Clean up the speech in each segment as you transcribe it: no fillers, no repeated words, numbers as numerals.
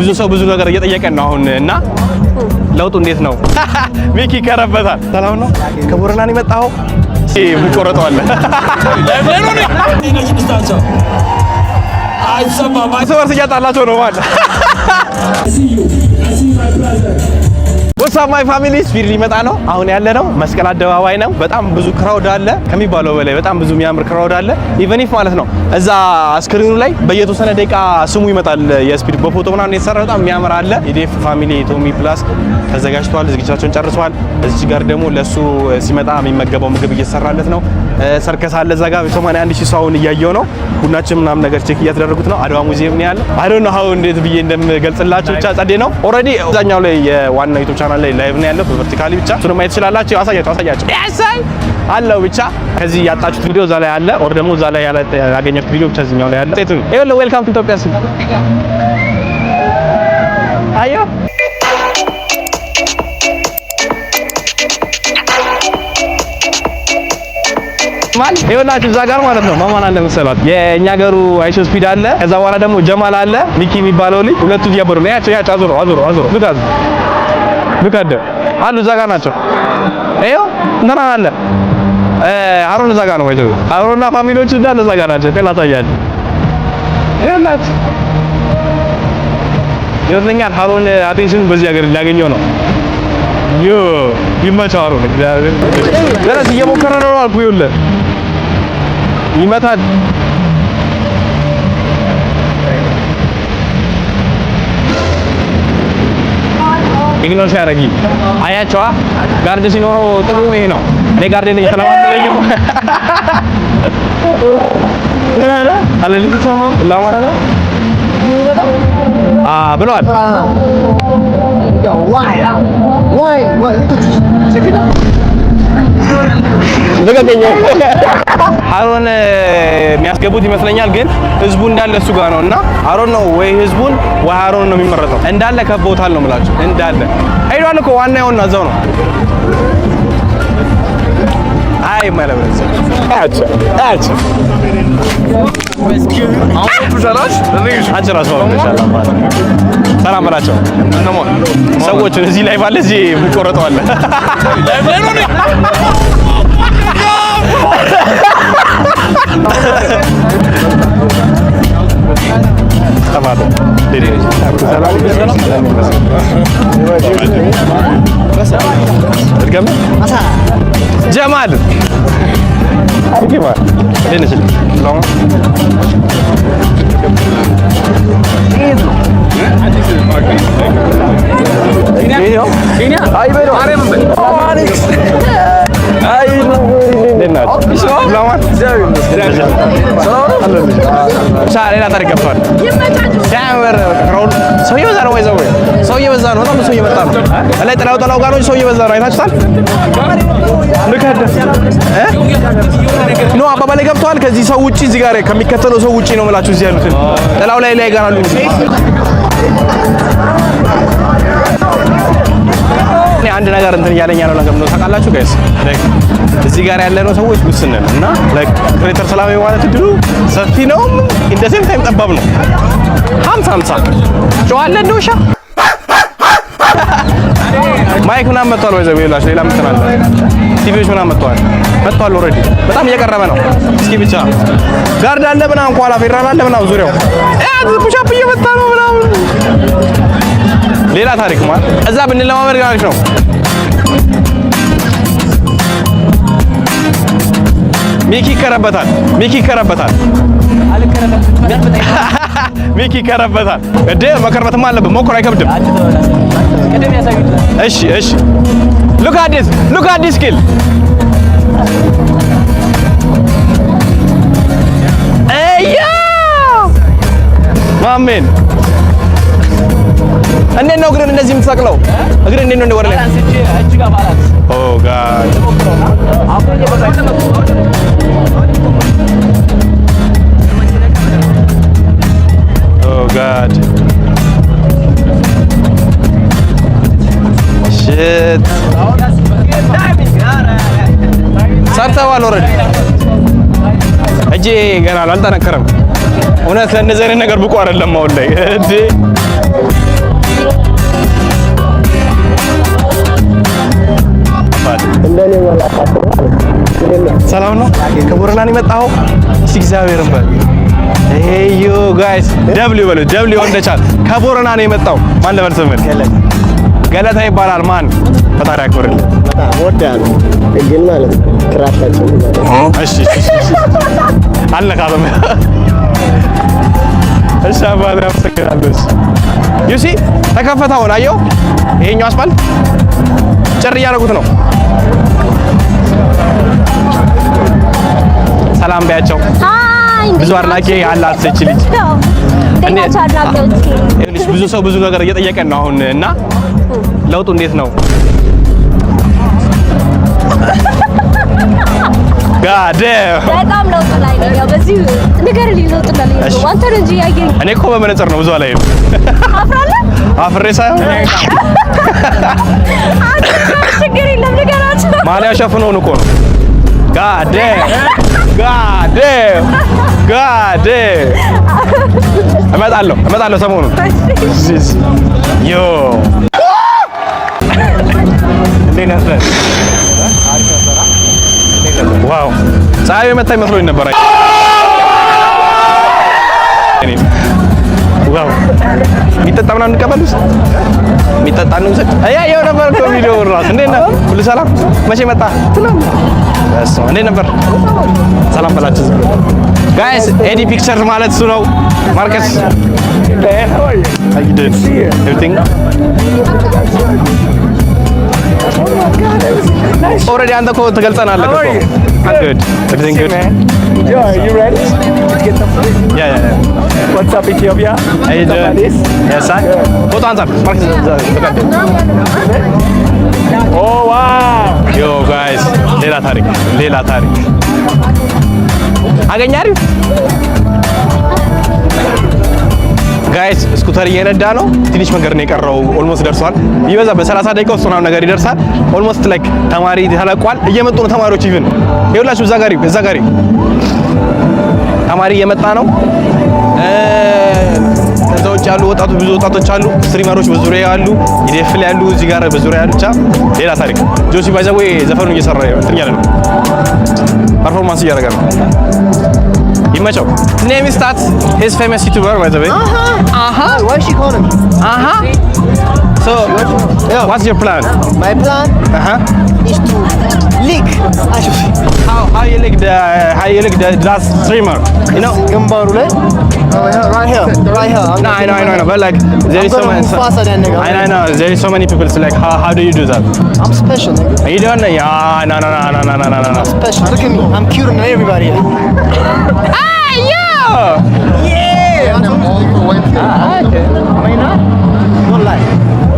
ብዙ ሰው ብዙ ነገር እየጠየቀን ነው አሁን እና ለውጡ እንዴት ነው? ሚኪ ከረበታል። ሰላም ነው? ከቦረና ነው የመጣው? ምቆረጠዋለ ሰው እያጣላቸው ነው ማለት What's up my family? ስፒድ ሊመጣ ነው። አሁን ያለ ነው መስቀል አደባባይ ነው። በጣም ብዙ ክራውድ አለ ከሚባለው በላይ በጣም ብዙ የሚያምር ክራውድ አለ። ኢቨን ኢፍ ማለት ነው እዛ ስክሪኑ ላይ በየተወሰነ ደቂቃ ስሙ ይመጣል የስፒድ በፎቶ ምናምን የተሰራ በጣም የሚያምር አለ። ኢዲኤፍ ፋሚሊ ቶሚ ፕላስ ተዘጋጅቷል፣ ዝግጅታቸውን ጨርሰዋል። እዚህ ጋር ደግሞ ለሱ ሲመጣ የሚመገበው ምግብ እየተሰራለት ነው። ሰርከስ አለ እዛ ጋር 81000 ሰውን እያየው ነው። ቡናችን ምናምን ነገር ቼክ እያደረጉት ነው። አድዋ ሙዚየም ነው ያለው። አይ ዶንት ኖ ሃው እንዴት ብዬ እንደምገልጽላችሁ ብቻ ጸዴ ነው። ኦሬዲ እዛኛው ላይ የዋና ዩቲዩብ ቻናል ላይ ላይቭ ነው ያለው በቨርቲካሊ ብቻ እሱን ማየት ትችላላችሁ። አሳያችሁ ያሳይ አለው ብቻ ከዚህ ያጣችሁት ቪዲዮ እዛ ላይ አለ ኦር ደግሞ እዛ ላይ ያገኘሁት ቪዲዮ ብቻ እዚህኛው ላይ አለ። ይኸውልህ ዌልካም ቱ ኢትዮጵያ ስም አዮ ማን ይኸውላችሁ እዛ ጋር ማለት ነው ማማን አለ መሰላት የኛ ሀገሩ አይሾ ስፒድ አለ። ከዛ በኋላ ደግሞ ጀማል አለ ሚኪ የሚባለው ልጅ ሁለቱ እያበሩ ነው ያቸው አዙሮ ልካደ አሉ እዛ ጋር ናቸው። ይኸው እንትና አለ አሮን እዛ ጋር ነው ወይ አሮንና ፋሚሊዎቹ እንዳለ እዛ ጋር ናቸው። ከላታያል ይኸውላችሁ የወንኛል አሮን አቴንሽን በዚህ ሀገር ሊያገኘው ነው። ይመቻው አሮን ገና እየሞከረ ነው አልኩ። ይኸውልህ ይመታል ኢግኖር ሲያረጊ አያቸዋ ጋርድ ሲኖረው ጥሩ ይሄ ነው። እኔ ጋርድ ነኝ ተለማመደኝ አለልኝ ሰው ለማራ ብለዋል። አሮን የሚያስገቡት ይመስለኛል ግን ህዝቡ እንዳለ እሱ ጋር ነውና አሮን ነው ወይ ህዝቡን ወይ አሮን ነው የሚመረጠው። እንዳለ ከቦታል ነው የምላችሁ እንዳለ ሄዷል እኮ ዋና ይሆንና እዛው ነው። አይ ማለበለዚ አጭ አሁን ተሻላሽ አጭራሽ ነው ማለት ሰላም በላቸው ሰዎች እዚህ ላይ ባለ እዚህ ምቆረጠዋለ ላይ ነው ነው ተባለ ጀማል ለነሽ ሎማ ነው አባባሌ ገብቷል። ከዚህ ሰው ውጪ እዚህ ጋር ከሚከተለው ሰው ውጪ ነው የምላችሁ እዚህ ያሉት ጥላው ላይ ጋራሉ። እኔ አንድ ነገር እንትን እያለኝ ያለው ነገር ነው ታውቃላችሁ ጋይስ እዚህ ጋር ያለነው ሰዎች ውስን ነን እና ላይክ ክሬተር ሰላማዊ ማለት ድሩ ሰፊ ነው እንደ ሴም ታይም ጠባብ ነው 50 ጨዋለ እንደውሻ ማይክ ምናምን መጥቷል ወይ ዘበላሽ ሌላ ምን ተናለ ቲቪዎች ምናምን መጥቷል ኦሬዲ በጣም እየቀረበ ነው። እስኪ ብቻ ጋርድ አለ ምናምን ኳላ ፌደራል አለ ምናምን ዙሪያው ፑሻፕ እየመጣ ነው ምናምን ሌላ ታሪክ ማለት እዛ ብንለማመድ ጋር ነው። ሚኪ ይከረበታል ሚኪ ይከረበታል እዴ መከረበትም አለብህ ሞክሮ አይከብድም። እሺ look at this skill ማሜን እንዴት ነው እግርን እንደዚህ የምትሰቅለው? እግርን እንዴት ነው እንደወረ ላይ ኦ ጋድ ኦ ጋድ ሽት ሰርተዋል ኦሬዲ እጄ ገና አልጠነከረም። እውነት ለእነዚህ አይነት ነገር ብቁ አይደለም አሁን ላይ ከቦረና ነው የመጣኸው? እስኪ እግዚአብሔርን በል ዩ ጋይስ ደብሊው በሉ ደብሊው እንደቻል ከቦረና ነው የመጣው። ማን ልበል ስምን? ገለታ ይባላል። ማን ፈጣሪ ያክብርልህ። በጣም ወዳለሁ ግን ማለት ክራታችን እሺ አልነካለም። እሺ አባቴ አመሰግናለሁ። ዩሲ ተከፈተ። አሁን አየሁ ይሄኛው አስፋልት ጭር እያደረጉት ነው። ሰላም በያቸው። ብዙ አድናቂ አላት እቺ ልጅ። ብዙ ሰው ብዙ ነገር እየጠየቀን ነው አሁን እና ለውጡ እንዴት ነው? ጋደ በጣም ለውጥ ላይ ነው። ያው በዚህ ነገር ሊለውጥ ላይ ነው። አንተ እንጂ ያየኝ እኔ እኮ በመነጽር ነው ብዙ ላይ ነው። አፍራለህ? አፍሬ ሳይሆን አንተ ችግር የለም ንገራቸው። ማሊያ ሸፍነውን እኮ ነው። ጋደ ጋደ ጋደ እመጣለሁ ሰሞኑን ዮ ዋው ፀሐዩ የመታኝ መስሎኝ ነበር። ዋው የሚጠጣ ምናምን እንቀበልስ? የሚጠጣ እንውሰድ። ያየው ነበር እኮ ቪዲዮ ራስ። እንዴት ነህ? ሁሉ ሰላም? መቼ መጣ? እንዴት ነበር? ሰላም በላችሁ ጋይስ። ኤዲ ፒክቸርስ ማለት እሱ ነው። ማርከስ ኦልሬዲ አንተ እኮ ትገልጸናለህ እኮ። Good. Everything good? Yeah, you ready? Let's get some food. Yeah. What's up, Ethiopia? How you doing? Yes, sir. Photo answer. Oh, wow. Yo, guys. ሌላ ታሪክ አገኛሪ ጋይስ ስኩተር እየነዳ ነው። ትንሽ መንገድ ነው የቀረው። ኦልሞስት ደርሷል። ይበዛ በ30 ደቂቃ ውስጥ ምናምን ነገር ይደርሳል። ኦልሞስት ላይክ ተማሪ ተለቋል። እየመጡ ነው ተማሪዎች። ኢቭን ይኸውላችሁ እዛ ጋሪ ተማሪ እየመጣ ነው። ከዛ ውጭ ያሉ ወጣቶች ብዙ ወጣቶች አሉ። ስትሪመሮች በዙሪያ ያሉ ይደፍል ያሉ እዚህ ጋር በዙሪያ ያሉ ብቻ ሌላ ታሪክ። ጆሲ ባይ ዘ ዌይ ዘፈኑን እየሰራ እንትን እያለ ነው። ፐርፎርማንስ እያደረገ ነው። ይመቸው። name is Tats. He's famous YouTuber by the way. Why she calling? So, what's your plan? My plan is to lick. How you lick the last streamer? You know? ግንባሩ ላይ right here. No, I know. But like there is so many. Faster than nigga. I know. There is so many people. So like, how do you do that? I'm special, nigga. You don't know? Yeah, no. I'm special. Look at me. I'm cuter than everybody. Hey, yo! Yeah. Okay. Am I not?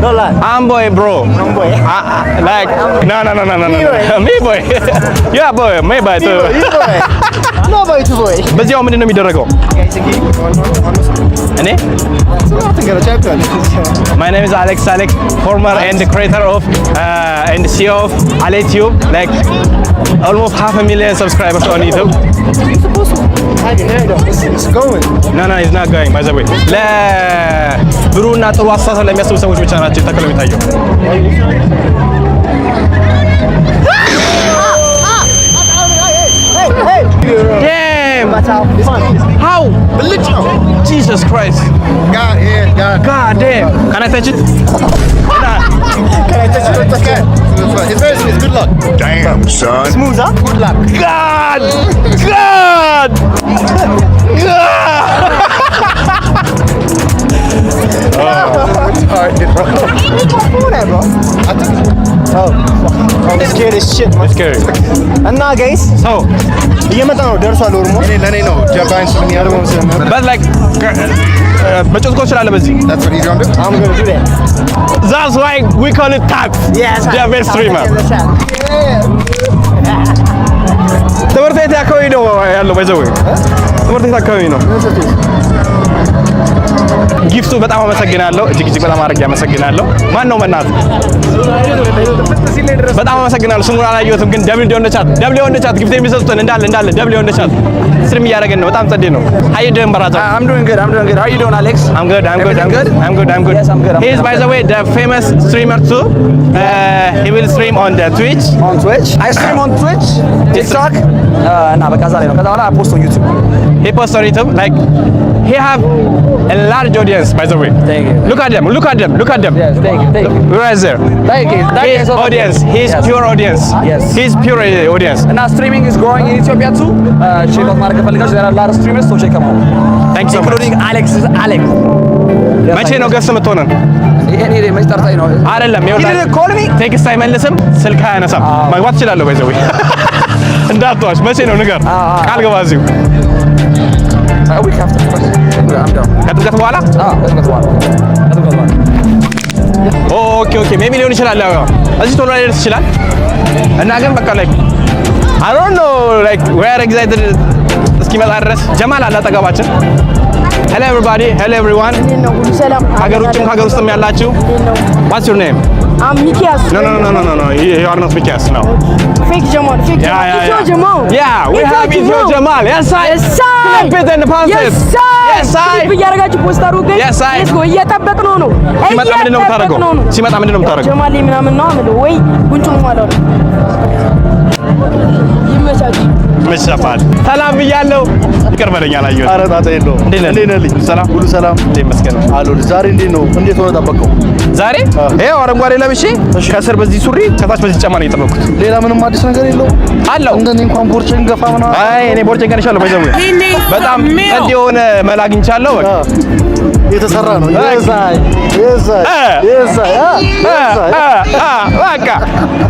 Don't lie. I'm boy, bro. I'm boy. Like, no. Me boy. Yeah, boy. Me boy too. You boy. No boy to boy. በዚያው ምንድን ነው የሚደረገው? እኔ My name is Alex Salek, former and creator of and CEO of AleTube, like almost 500,000 subscribers on YouTube. It's going. No, it's not going, by the way. ለብሩና ጥሩ አስተሳሰብ ለሚያስቡ ሰዎች ብቻ ናቸው ተከለው የሚታየው። Damn! How? Jesus Christ! God damn! Can I touch it? Can I touch it? Okay. It's very smooth. Good luck. Damn, son. Smooth, huh? Good luck. God! Retarded, bro. Bro. I'm scared as shit, man. Scary. እና ጋይስ So, እየመጣ ነው ደርሷል። ኦልሞስት ለኔ ነው ጃፓን ስለሚያደርገው but like መጮት እኮ እችላለሁ በዚህ። That's what he's gonna do. I'm gonna do that. That's why we call it Tats. Yes. The best streamer. ትምህርት ቤት አካባቢ ነው ያለው። ባይ ዘ ወይ ትምህርት ቤት አካባቢ ነው። ጊፍቱ በጣም አመሰግናለሁ። እጅግ በጣም አድርጌ አመሰግናለሁ። ማን ነው መናት? በጣም አመሰግናለሁ። ስሙን አላየሁትም ግን ደብሊው እንደ ቻት ጊፍት የሚሰጡትን እንዳለ ደብሊው እንደ ቻት ስትሪም እያደረገን ነው። በጣም ጸዴ ነው። How you doing, brother? I'm doing good. How you doing, Alex? I'm good. Yes, I'm good. He is, by the way, the famous streamer too. He will stream on the Twitch. On Twitch? I stream on Twitch, TikTok. Nah, በቃ ዛሬ ነው። ከዛ በኋላ I post on YouTube. He posts on YouTube. Like, he have a large audience, by the way. Thank you. Look at them. Yes, thank you. Right there. Thank you. His audience. His pure audience. Yes. His pure audience. And now streaming is growing in Ethiopia too. Check out ማድረግ ከፈልጋችሁ there are a lot of streamers, so check them out. Thank you so much. Including Alex. መቼ ነው ገስ የምትሆነን? እኔ መስጠርታኝ ነው አይደለም። call me? ቴክስት አይመልስም፣ ስልክ አያነሳም። መግባት እችላለሁ ባይዘው እንዳትዋሽ። መቼ ነው ንገር፣ ቃል ገባ እዚሁ week after. ከጥምቀት በኋላ ኦኬ ሜቢ ሊሆን ይችላል። ያው እዚህ ቶሎ ሊደርስ ይችላል እና ግን በቃ like I don't know like we are excited እስኪመጣ ድረስ ጀማል አለ አጠገባችን። Hello everybody, hello everyone. ሰላም ሀገር ውጭም ከሀገር ውስጥም ያላችሁ What's your name? I'm Mikias. No, you are not Mikias, no. Fake Jamal. Ethio Jamal. Yeah, we have Ethio Jamal. Yes, I. Flip it in the pants. Yes, I. እያደረጋችሁ ፖስት አድርጉ። Yes, I. Let's go. እየጠበቅነው ነው። ሲመጣ ምንድን ነው የምታደርገው? ጀማል ምናምን ነው አምለው ወይ ጉንጩን ማለት ነው። ይመቻችሁ። መሸፋል ሰላም ብያለሁ። ይቅር በለኝ አላየሁትም። ኧረ ጣጣ የለውም። እንዴት ነህ? ሰላም ሁሉ ሰላም። እንዴት መስገን አሎ ዛሬ እንዴት ነው? እንዴት ሆነ ጠበቀው? ዛሬ ይኸው አረንጓዴ ለብሼ ከስር በዚህ ሱሪ ከታች በዚህ ጫማ ነው የጠበቅኩት። ሌላ ምንም አዲስ ነገር የለውም አለው። እንደኔ እንኳን ቦርጭን ገፋ ምናምን። አይ እኔ ቦርጭን ቀንሻለሁ። ባይዘው በጣም ጸድ የሆነ መላ አግኝቻለሁ። የተሰራ ነው። በቃ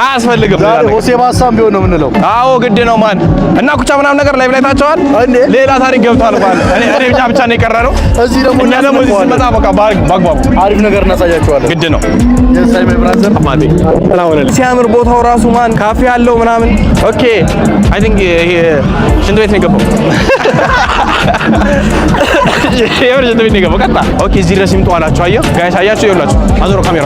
አያስፈልግም። ሆሴ ባሳም ቢሆን ነው የምንለው። አዎ ግድ ነው ማን እና ኩቻ ምናምን ነገር ላይ ብላይታቸዋል። ሌላ ታሪክ ገብቷል ማለት እኔ ብቻ ነው የቀረነው። እዚህ ደግሞ እኛ ደግሞ እዚህ ስንመጣ በቃ በአግባቡ አሪፍ ነገር እናሳያቸዋለን። ግድ ነው። የሳይ ብራዘር ማቴ ሲያምር ቦታው ራሱ ማን ካፌ ያለው ምናምን። ኦኬ አይ ቲንክ ይሄ ሽንት ቤት ነው የገባው። የምር ሽንት ቤት ነው የገባው። ቀጣ ኦኬ እዚህ ድረስ ይምጡ አላችሁ። አየሁ ጋይስ አያችሁ፣ ይኸውላችሁ አዞሮ ካሜራ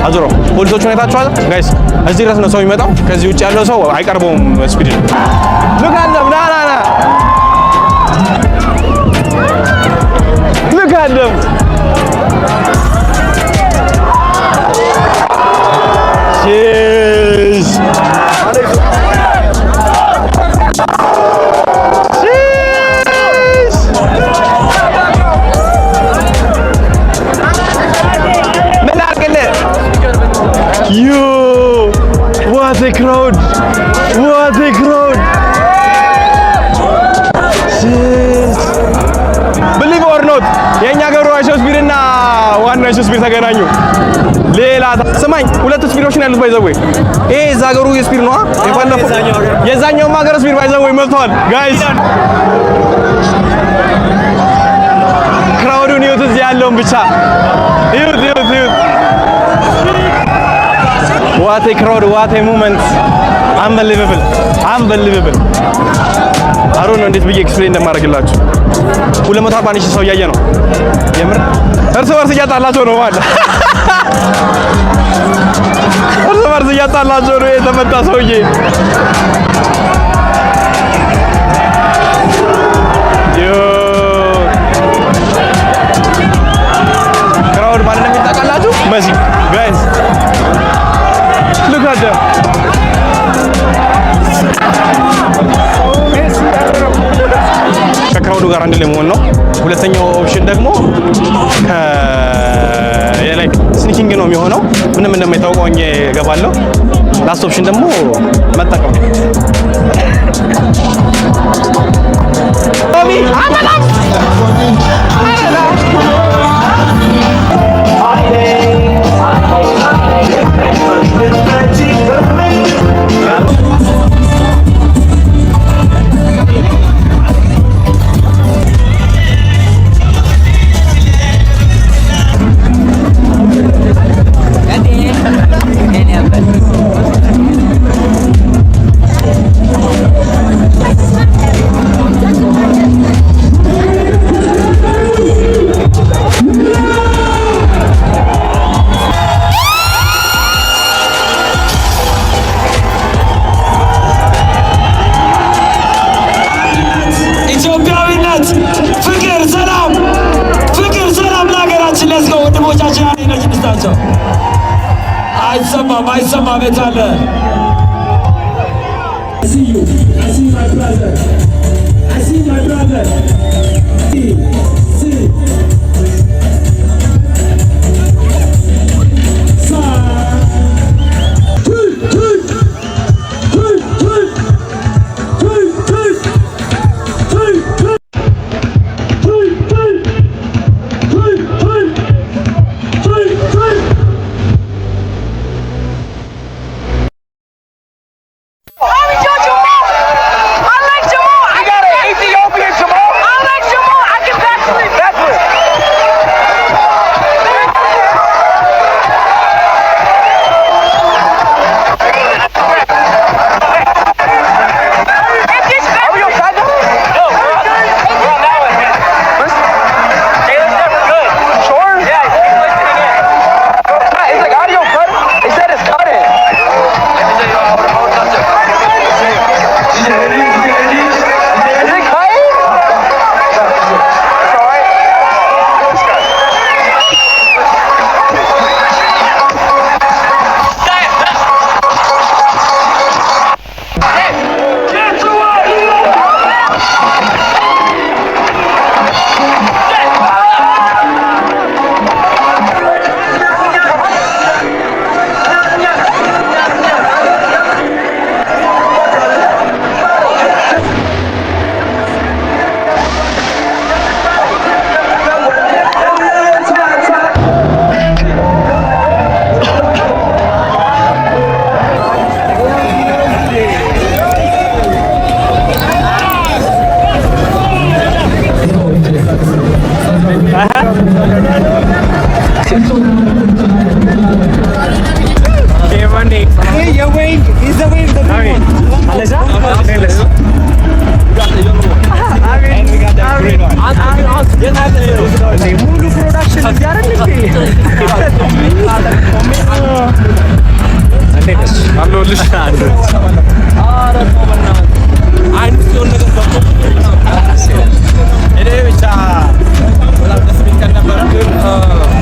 አዞሮ ፖሊሶቹን አይታችኋል ጋይስ። እዚህ ድረስ ነው ሰው የሚመጣው። ከዚህ ውጭ ያለው ሰው አይቀርበውም። ስፒድ ሉክ አት ዘም ና ሉክ አት ዘም cheers Yo, what a crowd! Believe or not, የኛ ገብሩ አይሶስቢር እና ዋናው አይሶስቢር ተገናኙ። ሌላ ስማኝ፣ ሁለት ስፒሮች ነው ያሉት ባይዘው። ይሄ እዛ ሀገሩ ስፒር ነው የባለፈው የዛኛው ሀገር ስፒር ባይዘው መጥቷል። ጋይስ ክራውዱን ይዩት፣ እዚህ ያለውን ብቻ ይዩት። What a crowd, what a moment. Unbelievable. I don't know እንዴት ብዬ ኤክስፕሌን እንደማደርግላችሁ። 240 ሺህ ሰው እያየ ነው። የምር እርስ በርስ እያጣላቸው ነው ማለት እርስ በርስ እያጣላቸው ነው የተመታ ሰውዬ። ክራውድ ማለት ነው የሚጣቃላችሁ መሲ ጋይስ look at them ከክራውዱ ጋር አንድ ላይ መሆን ነው። ሁለተኛው ኦፕሽን ደግሞ ላይክ ስኒኪንግ ነው የሚሆነው። ምንም እንደማይታወቀው ሆኜ እገባለሁ። ላስት ኦፕሽን ደግሞ መጠቀም እጆች እንስጣቸው። አይሰማም አይሰማም የታለ I see you. I see my brother. I see my brother. See. I